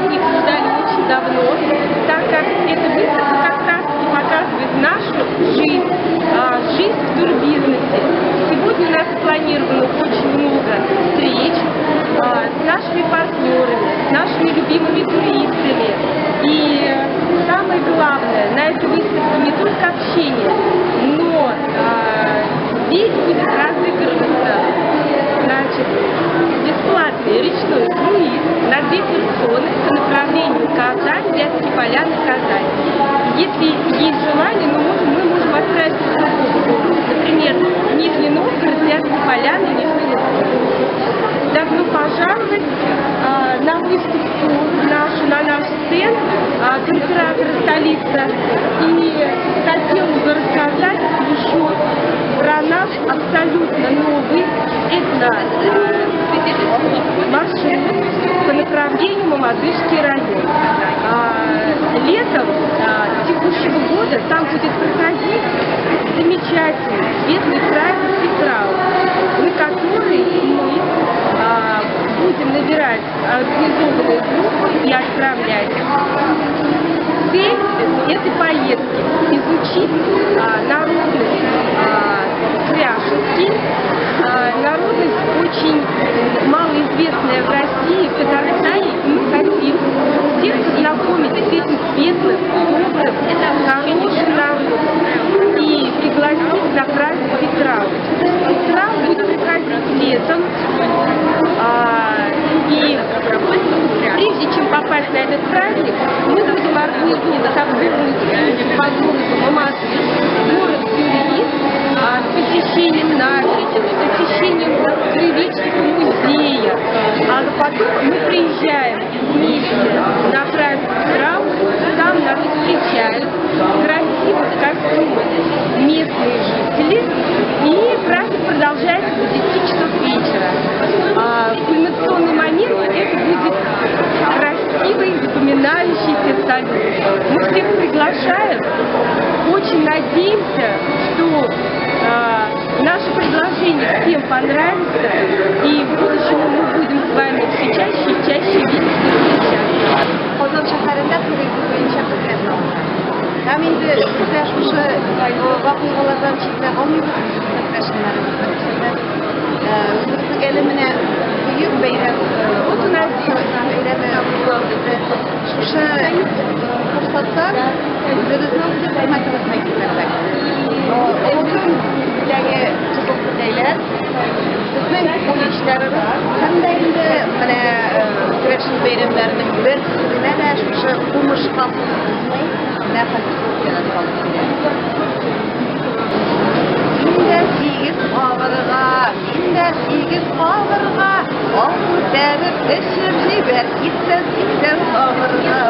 нам не ждали очень давно, так как эта выставка как раз показывает нашу жизнь, жизнь в турбизнесе. Сегодня у нас спланировано очень много встреч с нашими партнерами, с нашими любимыми туристами. И самое главное, на этой выставке не только общение, но здесь будет разыгрываться, значит, бесплатный речной круиз на 2 персоны по направлению Казань, Вятские Поляны, Казань. Если есть желание, мы можем отправиться в другой город. Например, Нижний Новгород, Вятские Поляны, Нижний Новгород. Добро пожаловать на выставку нашу, на наш стенд конкуратора столица. И хотела бы рассказать еще про наш абсолютно новый маршрут по направлению Мамадышский район. Летом текущего года там будет проходить замечательный светлый праздник Петрау, на который мы будем набирать организованные группы и отправлять. Цель этой поездки – изучить народность кряжинский, народность очень малоизвестная в России, в Казахстане. Мы хотим всех познакомить с этим светлым, добрым, хорошим народом и пригласить на праздник Петрау. Петрау будет проходить летом. И прежде чем попасть на этот праздник, мы будем организовывать обзорную экскурсию по городу Мамадыш, город Юрий, с посещением набережной, с посещением краеведческого музея. А потом мы приезжаем вместе на праздник Петрау, там нас встречают в красивых костюмах местные жители, и праздник продолжается до 10 часов вечера. Кульминационный момент – это будет красивый, запоминающийся салют. Мы всех приглашаем, очень надеемся, что наше предложение всем понравится, и в будущем мы будем с вами все чаще и чаще видеться и встречаться. Qozon shaharida turizm bo'yicha xizmat qilaman. Ham endi sizlar o'sha vaqialardan chetlab ommaviy qatnashganlarimiz o'zimizga mana buyuk bayram o'sha fursatda o'zimizni hurmatimizni ko'rsatsak. Bugungi qiziqchilar bizning bu ishlarimiz qanday endi mana kurashish bayramlarining bir qismida o'sha qumush xalqimizning nafas Minda segiz og'irga, minda segiz og'irga, og'ir dərib, ishib jiber, gitsin, gitsin og'irga.